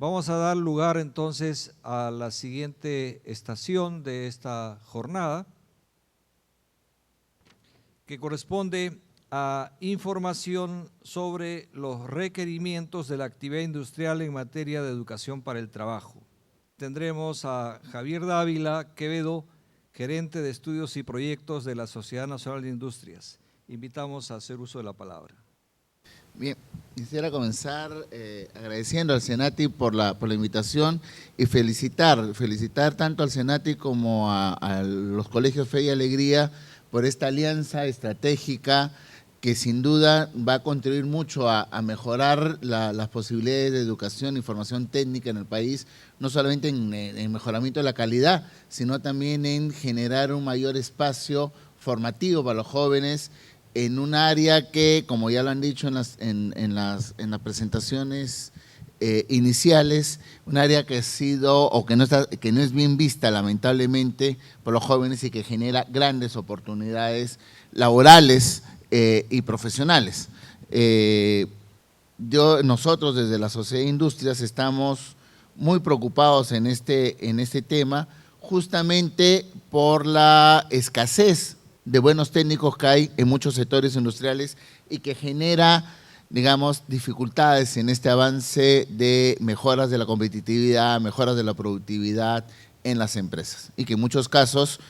Vamos a dar lugar entonces a la siguiente estación de esta jornada, que corresponde a información sobre los requerimientos de la actividad industrial en materia de educación para el trabajo. Tendremos a Javier Dávila Quevedo, gerente de estudios y proyectos de la Sociedad Nacional de Industrias. Invitamos a hacer uso de la palabra. Bien, quisiera comenzar agradeciendo al Senati por la invitación y felicitar tanto al Senati como a los colegios Fe y Alegría por esta alianza estratégica que sin duda va a contribuir mucho a mejorar las posibilidades de educación y formación técnica en el país, no solamente en mejoramiento de la calidad, sino también en generar un mayor espacio formativo para los jóvenes en un área que, como ya lo han dicho en las presentaciones iniciales, un área que ha sido o que no es bien vista lamentablemente por los jóvenes y que genera grandes oportunidades laborales y profesionales. Nosotros desde la Sociedad de Industrias estamos muy preocupados en este tema, justamente por la escasez de buenos técnicos que hay en muchos sectores industriales y que genera, digamos, dificultades en este avance de mejoras de la competitividad, mejoras de la productividad en las empresas y que en muchos casos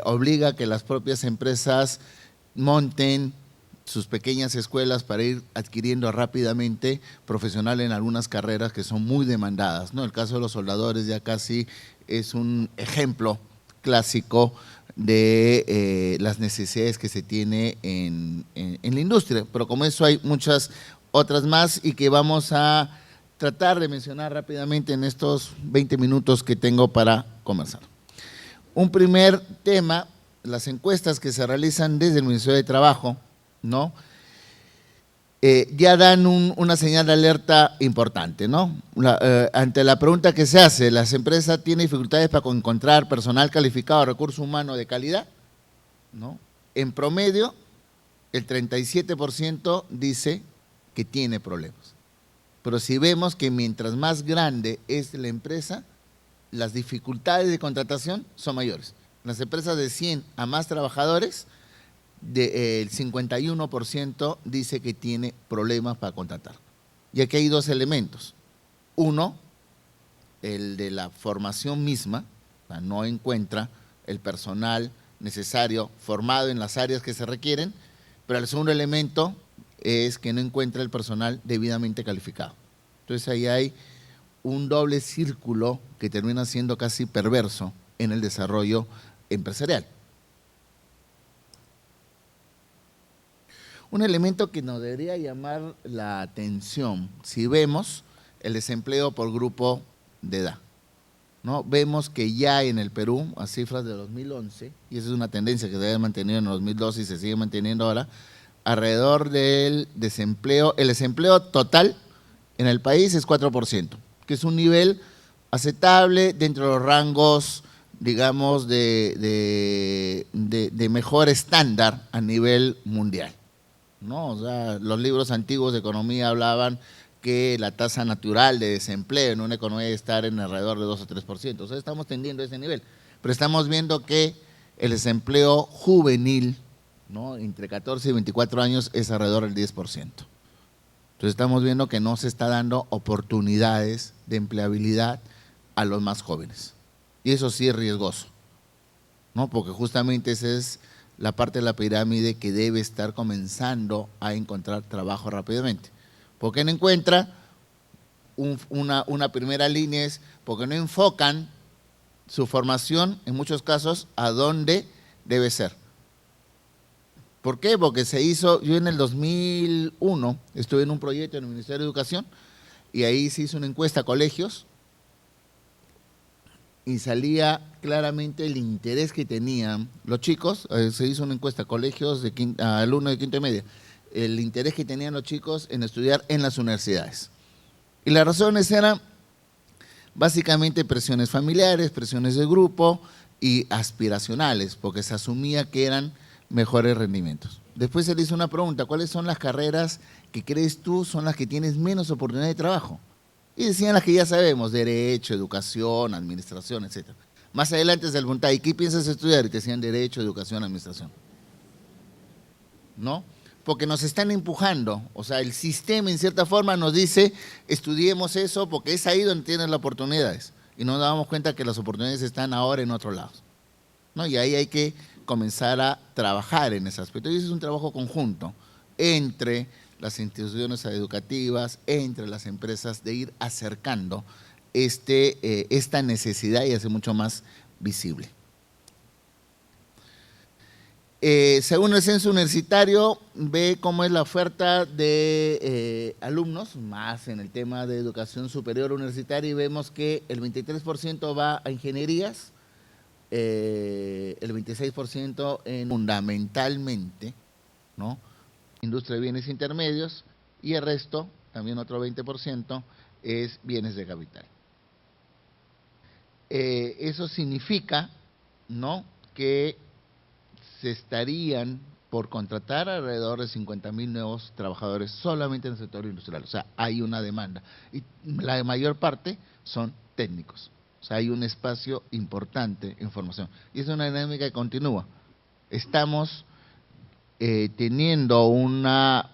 obliga a que las propias empresas monten sus pequeñas escuelas para ir adquiriendo rápidamente profesional en algunas carreras que son muy demandadas, ¿no? El caso de los soldadores ya casi es un ejemplo clásico de las necesidades que se tiene en la industria, pero como eso hay muchas otras más y que vamos a tratar de mencionar rápidamente en estos 20 minutos que tengo para conversar. Un primer tema, las encuestas que se realizan desde el Ministerio de Trabajo, ¿no? Ya dan una señal de alerta importante, ¿no? Ante la pregunta que se hace, ¿las empresas tienen dificultades para encontrar personal calificado, recurso humano de calidad? ¿No? En promedio, el 37% dice que tiene problemas. Pero si vemos que mientras más grande es la empresa, las dificultades de contratación son mayores. Las empresas de 100 a más trabajadores, el 51% dice que tiene problemas para contratar. Y aquí hay dos elementos. Uno, el de la formación misma, o sea, no encuentra el personal necesario formado en las áreas que se requieren, pero el segundo elemento es que no encuentra el personal debidamente calificado. Entonces ahí hay un doble círculo que termina siendo casi perverso en el desarrollo empresarial. Un elemento que nos debería llamar la atención, si vemos el desempleo por grupo de edad, ¿no? Vemos que ya en el Perú, a cifras de 2011, y esa es una tendencia que se había mantenido en 2012 y se sigue manteniendo ahora, alrededor del desempleo, el desempleo total en el país es 4%, que es un nivel aceptable dentro de los rangos, digamos, de mejor estándar a nivel mundial, ¿no? O sea, los libros antiguos de economía hablaban que la tasa natural de desempleo en una economía debe estar en alrededor de 2 o 3%. O sea, estamos tendiendo a ese nivel. Pero estamos viendo que el desempleo juvenil, ¿no?, entre 14 y 24 años es alrededor del 10%. Entonces estamos viendo que no se está dando oportunidades de empleabilidad a los más jóvenes. Y eso sí es riesgoso, ¿no? Porque justamente esa es la parte de la pirámide que debe estar comenzando a encontrar trabajo rápidamente. ¿Por qué no encuentra? Una primera línea es porque no enfocan su formación, en muchos casos, a dónde debe ser. ¿Por qué? Porque yo en el 2001 estuve en un proyecto en el Ministerio de Educación y ahí se hizo una encuesta a colegios y salía claramente el interés que tenían los chicos. Se hizo una encuesta a colegios, a alumnos de quinto y media, el interés que tenían los chicos en estudiar en las universidades. Y las razones eran básicamente presiones familiares, presiones de grupo y aspiracionales, porque se asumía que eran mejores rendimientos. Después se le hizo una pregunta, ¿cuáles son las carreras que crees tú son las que tienes menos oportunidad de trabajo? Y decían las que ya sabemos, derecho, educación, administración, etcétera. Más adelante se le preguntaba, ¿y qué piensas estudiar? Y te decían derecho, educación, administración. ¿No? Porque nos están empujando, o sea, el sistema en cierta forma nos dice, estudiemos eso porque es ahí donde tienes las oportunidades. Y no nos damos cuenta que las oportunidades están ahora en otros lados, ¿no? Y ahí hay que comenzar a trabajar en ese aspecto. Y eso es un trabajo conjunto entre las instituciones educativas, entre las empresas, de ir acercando esta necesidad y hacer mucho más visible. Según el censo universitario, ve cómo es la oferta de alumnos, más en el tema de educación superior universitaria, y vemos que el 23% va a ingenierías, el 26% en fundamentalmente, ¿no?, industria de bienes intermedios, y el resto, también otro 20%, es bienes de capital. Eso significa, ¿no?, que se estarían por contratar alrededor de 50.000 nuevos trabajadores solamente en el sector industrial. O sea, hay una demanda. Y la mayor parte son técnicos. O sea, hay un espacio importante en formación. Y es una dinámica que continúa. Estamos teniendo una,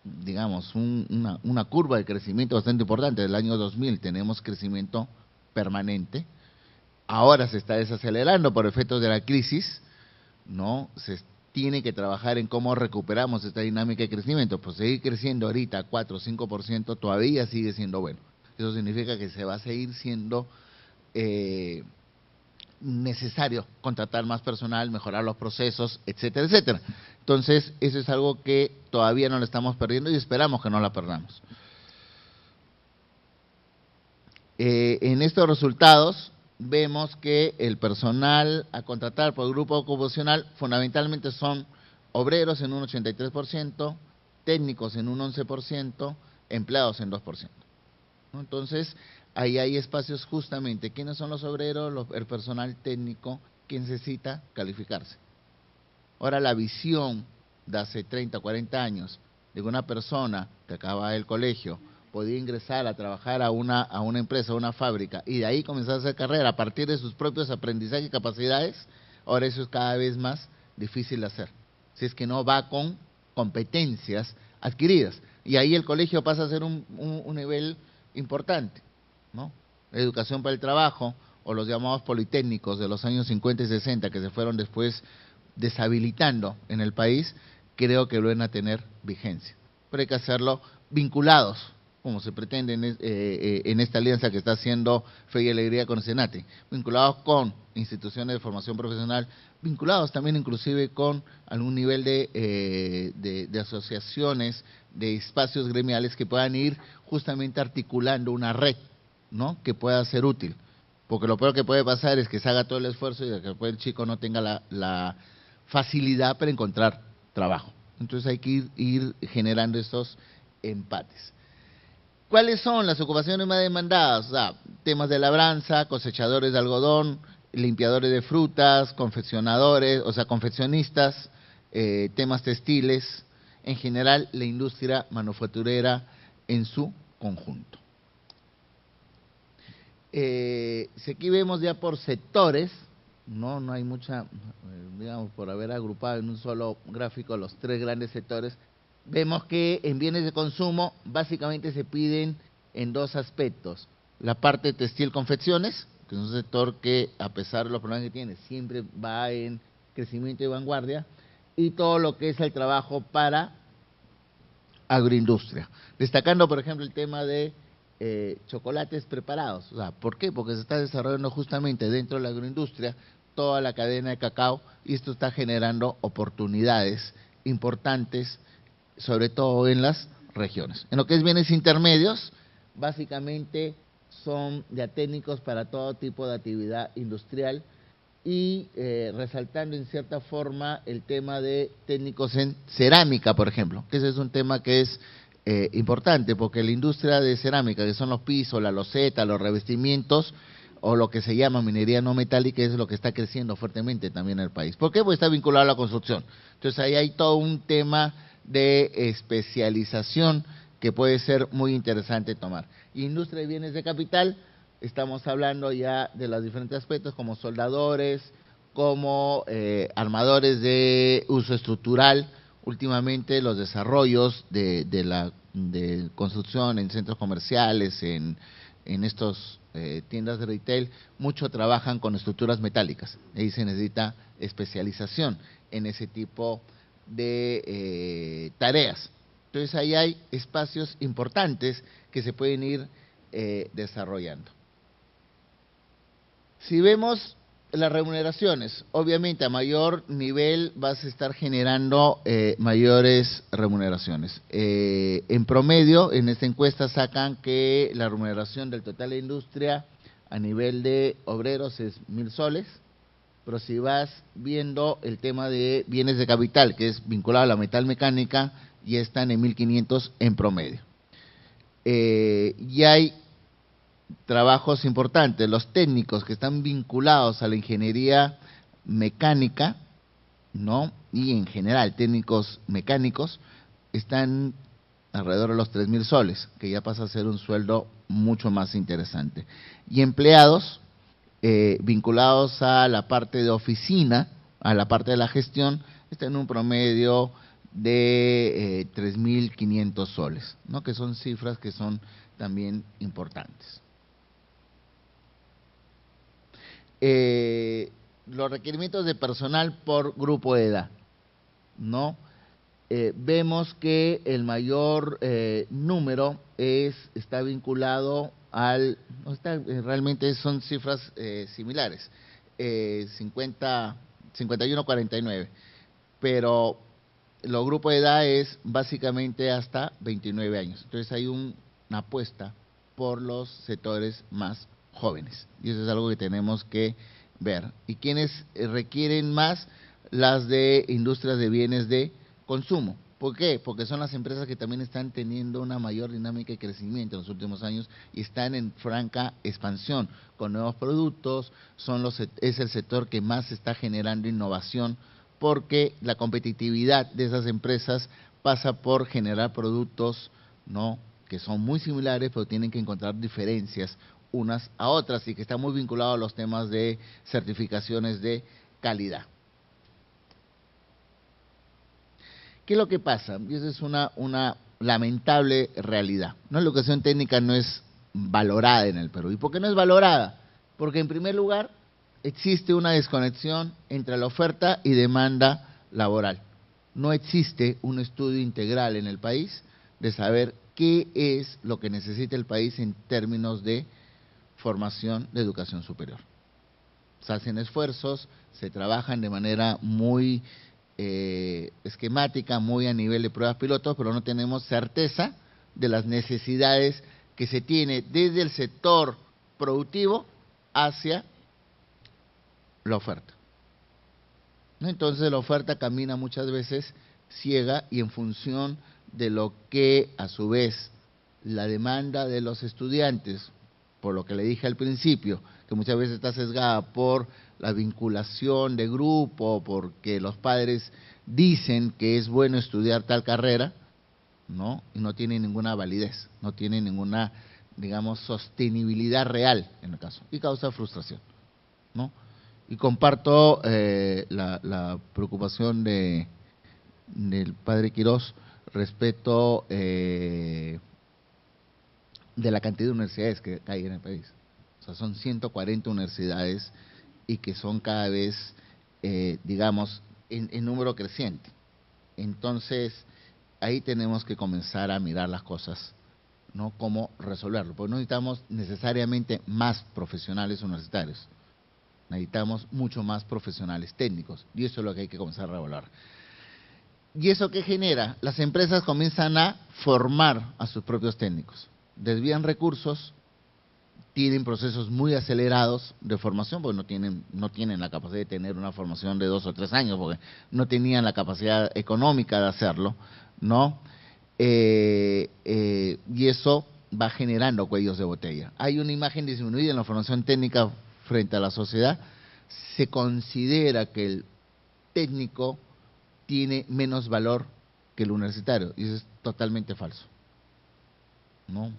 digamos, una curva de crecimiento bastante importante. Del año 2000 tenemos crecimiento permanente. Ahora se está desacelerando por efectos de la crisis, ¿no? Se tiene que trabajar en cómo recuperamos esta dinámica de crecimiento. Pues seguir creciendo ahorita 4 o 5% todavía sigue siendo bueno. Eso significa que se va a seguir siendo necesario contratar más personal, mejorar los procesos, etcétera, etcétera. Entonces, eso es algo que todavía no lo estamos perdiendo y esperamos que no la perdamos. En estos resultados vemos que el personal a contratar por el grupo ocupacional fundamentalmente son obreros en un 83%, técnicos en un 11%, empleados en 2%. ¿No? Entonces, ahí hay espacios justamente. ¿Quiénes son los obreros? El personal técnico que necesita calificarse. Ahora, la visión de hace 30, 40 años de que una persona que acaba el colegio podía ingresar a trabajar a una empresa, a una fábrica, y de ahí comenzar a hacer carrera a partir de sus propios aprendizajes y capacidades, ahora eso es cada vez más difícil de hacer, si es que no va con competencias adquiridas. Y ahí el colegio pasa a ser un nivel importante, ¿no? Educación para el trabajo, o los llamados politécnicos de los años 50 y 60, que se fueron después deshabilitando en el país, creo que vuelven a tener vigencia. Pero hay que hacerlo vinculados, como se pretende en esta alianza que está haciendo Fe y Alegría con Senate, vinculados con instituciones de formación profesional, vinculados también inclusive con algún nivel de asociaciones, de espacios gremiales que puedan ir justamente articulando una red, ¿no?, que pueda ser útil. Porque lo peor que puede pasar es que se haga todo el esfuerzo y que después el chico no tenga la facilidad para encontrar trabajo. Entonces hay que ir generando estos empates. ¿Cuáles son las ocupaciones más demandadas? O sea, temas de labranza, cosechadores de algodón, limpiadores de frutas, confeccionadores, o sea, confeccionistas, temas textiles, en general la industria manufacturera en su conjunto. Si aquí vemos ya por sectores, no hay mucha, digamos, por haber agrupado en un solo gráfico los tres grandes sectores, vemos que en bienes de consumo básicamente se piden en dos aspectos. La parte de textil confecciones, que es un sector que a pesar de los problemas que tiene, siempre va en crecimiento y vanguardia, y todo lo que es el trabajo para agroindustria. Destacando, por ejemplo, el tema de chocolates preparados. O sea, ¿por qué? Porque se está desarrollando justamente dentro de la agroindustria toda la cadena de cacao, y esto está generando oportunidades importantes, sobre todo en las regiones. En lo que es bienes intermedios, básicamente son ya técnicos para todo tipo de actividad industrial y resaltando en cierta forma el tema de técnicos en cerámica, por ejemplo, que ese es un tema que es importante, porque la industria de cerámica, que son los pisos, la loseta, los revestimientos, o lo que se llama minería no metálica, es lo que está creciendo fuertemente también en el país. ¿Por qué? Porque está vinculado a la construcción. Entonces ahí hay todo un tema de especialización que puede ser muy interesante tomar. Industria de bienes de capital, estamos hablando ya de los diferentes aspectos como soldadores, como armadores de uso estructural. Últimamente los desarrollos de construcción en centros comerciales, en estos tiendas de retail, mucho trabajan con estructuras metálicas. Ahí se necesita especialización en ese tipo de tareas. Entonces ahí hay espacios importantes que se pueden ir desarrollando. Si vemos las remuneraciones, obviamente a mayor nivel vas a estar generando mayores remuneraciones. En promedio, en esta encuesta sacan que la remuneración del total de industria a nivel de obreros es 1.000 soles, pero si vas viendo el tema de bienes de capital, que es vinculado a la metalmecánica, ya están en 1.500 en promedio. Y hay trabajos importantes, los técnicos que están vinculados a la ingeniería mecánica, ¿no? Y en general, técnicos mecánicos, están alrededor de los 3.000 soles, que ya pasa a ser un sueldo mucho más interesante. Y empleados vinculados a la parte de oficina, a la parte de la gestión, están en un promedio de 3.500 soles, ¿no? Que son cifras que son también importantes. Los requerimientos de personal por grupo de edad, ¿no? Vemos que el mayor número está vinculado al, realmente son cifras similares, 51-49, pero los grupos de edad es básicamente hasta 29 años. Entonces hay una apuesta por los sectores más jóvenes, y eso es algo que tenemos que ver. ¿Y quiénes requieren más? Las de industrias de bienes de consumo. ¿Por qué? Porque son las empresas que también están teniendo una mayor dinámica de crecimiento en los últimos años y están en franca expansión con nuevos productos, es el sector que más está generando innovación, porque la competitividad de esas empresas pasa por generar productos, ¿no?, que son muy similares, pero tienen que encontrar diferencias unas a otras y que está muy vinculado a los temas de certificaciones de calidad. ¿Qué es lo que pasa? Y esa es una lamentable realidad. ¿No? La educación técnica no es valorada en el Perú. ¿Y por qué no es valorada? Porque en primer lugar existe una desconexión entre la oferta y demanda laboral. No existe un estudio integral en el país de saber qué es lo que necesita el país en términos de formación de educación superior. Se hacen esfuerzos, se trabajan de manera muy esquemática, muy a nivel de pruebas pilotos, pero no tenemos certeza de las necesidades que se tiene desde el sector productivo hacia la oferta. ¿No? Entonces la oferta camina muchas veces ciega y en función de lo que a su vez la demanda de los estudiantes, por lo que le dije al principio, que muchas veces está sesgada por la vinculación de grupo, porque los padres dicen que es bueno estudiar tal carrera, ¿no? Y no tiene ninguna validez, no tiene ninguna, digamos, sostenibilidad real en el caso, y causa frustración, ¿no? Y comparto la preocupación del padre Quirós respecto de la cantidad de universidades que hay en el país. O sea, son 140 universidades y que son cada vez, digamos, en número creciente. Entonces, ahí tenemos que comenzar a mirar las cosas, ¿no? Cómo resolverlo. Porque no necesitamos necesariamente más profesionales universitarios. Necesitamos mucho más profesionales técnicos. Y eso es lo que hay que comenzar a evaluar. ¿Y eso qué genera? Las empresas comienzan a formar a sus propios técnicos. Desvían recursos, tienen procesos muy acelerados de formación, porque no tienen la capacidad de tener una formación de 2 o 3 años, porque no tenían la capacidad económica de hacerlo, ¿no? Y eso va generando cuellos de botella. Hay una imagen disminuida en la formación técnica frente a la sociedad. Se considera que el técnico tiene menos valor que el universitario, y eso es totalmente falso. ¿no?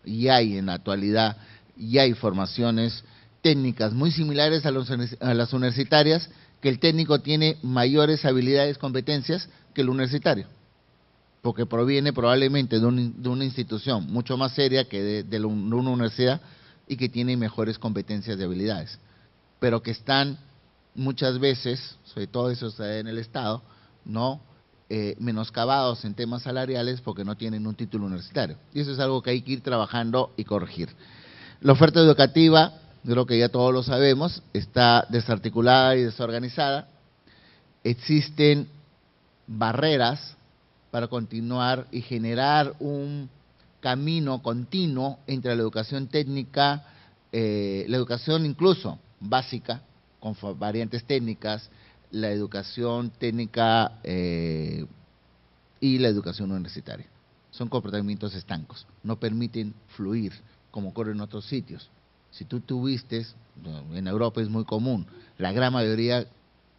Y hay en la actualidad, y hay formaciones técnicas muy similares a las universitarias, que el técnico tiene mayores habilidades, competencias que el universitario, porque proviene probablemente de una institución mucho más seria que de una universidad y que tiene mejores competencias y habilidades, pero que están muchas veces, sobre todo eso se da en el Estado, no menoscabados en temas salariales porque no tienen un título universitario. Y eso es algo que hay que ir trabajando y corregir. La oferta educativa, yo creo que ya todos lo sabemos, está desarticulada y desorganizada. Existen barreras para continuar y generar un camino continuo entre la educación técnica, la educación incluso básica, con variantes técnicas, la educación técnica y la educación universitaria. Son comportamientos estancos, no permiten fluir como ocurre en otros sitios. Si tú tuviste, en Europa es muy común, la gran mayoría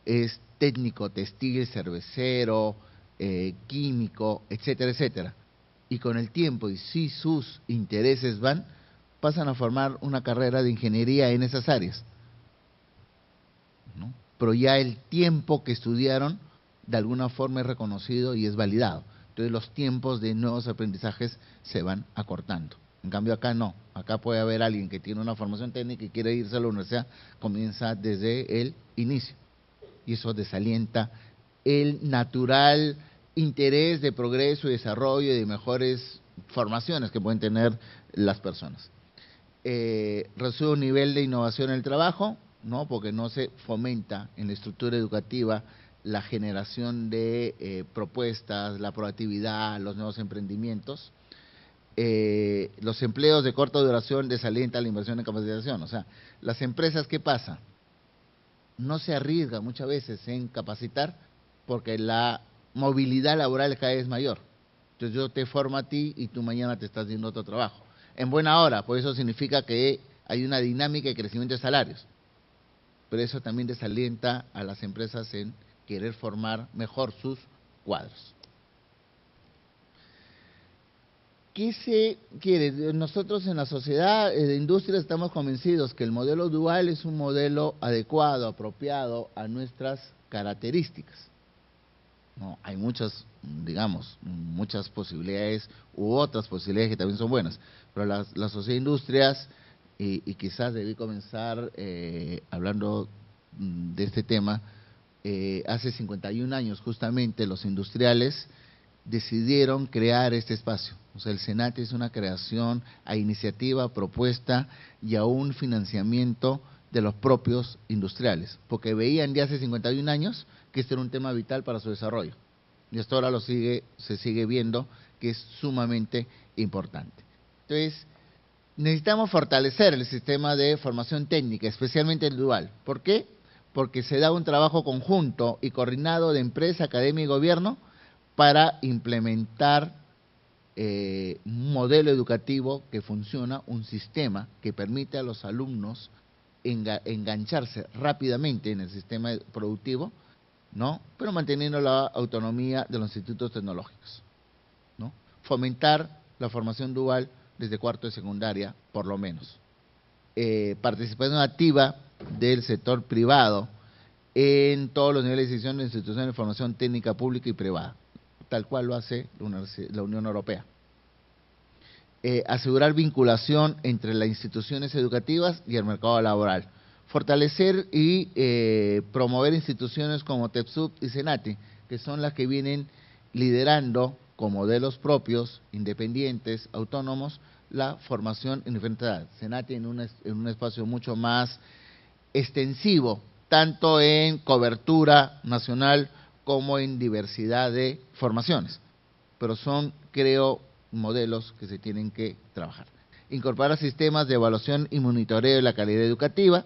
es técnico, textil, cervecero, químico, etcétera, etcétera. Y con el tiempo, y si sus intereses van, pasan a formar una carrera de ingeniería en esas áreas, ¿no? Pero ya el tiempo que estudiaron de alguna forma es reconocido y es validado. Entonces los tiempos de nuevos aprendizajes se van acortando. En cambio acá no, acá puede haber alguien que tiene una formación técnica y quiere irse a la universidad, comienza desde el inicio. Y eso desalienta el natural interés de progreso y desarrollo y de mejores formaciones que pueden tener las personas. Reduce un nivel de innovación en el trabajo, ¿no? Porque no se fomenta en la estructura educativa la generación de propuestas, la proactividad, los nuevos emprendimientos. Los empleos de corta duración desalientan la inversión en capacitación. O sea, las empresas, ¿qué pasa? No se arriesgan muchas veces en capacitar porque la movilidad laboral cada vez es mayor. Entonces yo te formo a ti y tú mañana te estás haciendo otro trabajo. En buena hora, por eso significa que hay una dinámica de crecimiento de salarios. Pero eso también desalienta a las empresas en querer formar mejor sus cuadros. ¿Qué se quiere? Nosotros en la sociedad de industria estamos convencidos que el modelo dual es un modelo adecuado, apropiado a nuestras características. No, hay muchas, digamos, muchas posibilidades u otras posibilidades que también son buenas, pero la sociedad de industrias, y quizás debí comenzar hablando de este tema, hace 51 años justamente los industriales decidieron crear este espacio. O sea, el SENATI es una creación a iniciativa, propuesta y a un financiamiento de los propios industriales, porque veían ya hace 51 años que este era un tema vital para su desarrollo. Y hasta ahora se sigue viendo que es sumamente importante. Entonces, necesitamos fortalecer el sistema de formación técnica, especialmente el dual. ¿Por qué? Porque se da un trabajo conjunto y coordinado de empresa, academia y gobierno para implementar un modelo educativo que funciona, un sistema que permite a los alumnos engancharse rápidamente en el sistema productivo, ¿no? Pero manteniendo la autonomía de los institutos tecnológicos, ¿no? Fomentar la formación dual desde cuarto de secundaria, por lo menos. Participación activa del sector privado en todos los niveles de decisión de instituciones de formación técnica pública y privada, tal cual lo hace la Unión Europea. Asegurar vinculación entre las instituciones educativas y el mercado laboral. Fortalecer y promover instituciones como TEPSUB y SENATI, que son las que vienen liderando con modelos propios, independientes, autónomos, la formación en diferentes edades. SENATI en un espacio mucho más extensivo, tanto en cobertura nacional como en diversidad de formaciones. Pero son, creo, modelos que se tienen que trabajar. Incorporar sistemas de evaluación y monitoreo de la calidad educativa.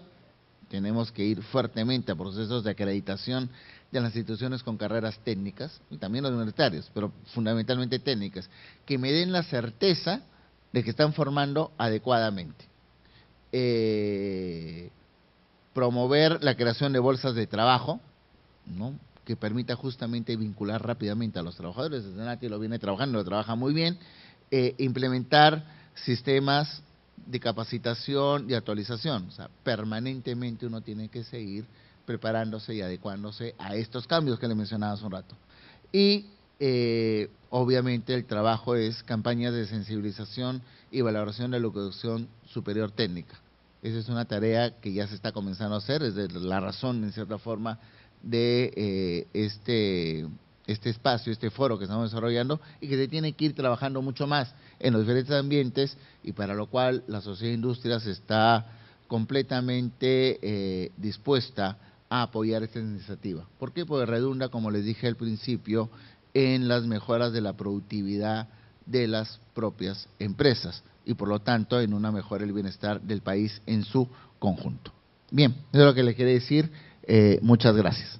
Tenemos que ir fuertemente a procesos de acreditación de las instituciones con carreras técnicas, y también los universitarios, pero fundamentalmente técnicas, que me den la certeza de que están formando adecuadamente. Promover la creación de bolsas de trabajo, ¿no?, que permita justamente vincular rápidamente a los trabajadores. El SENATI lo viene trabajando, lo trabaja muy bien, implementar sistemas de capacitación y actualización. O sea, permanentemente uno tiene que seguir preparándose y adecuándose a estos cambios que le mencionaba hace un rato. Y obviamente el trabajo es campañas de sensibilización y valoración de la educación superior técnica. Esa es una tarea que ya se está comenzando a hacer, es de la razón, en cierta forma, de este espacio, este foro que estamos desarrollando, y que se tiene que ir trabajando mucho más en los diferentes ambientes, y para lo cual la Sociedad de Industrias está completamente dispuesta a apoyar esta iniciativa. ¿Por qué? Porque redunda, como les dije al principio, en las mejoras de la productividad de las propias empresas y por lo tanto en una mejora del bienestar del país en su conjunto. Bien, eso es lo que les quería decir. Muchas gracias.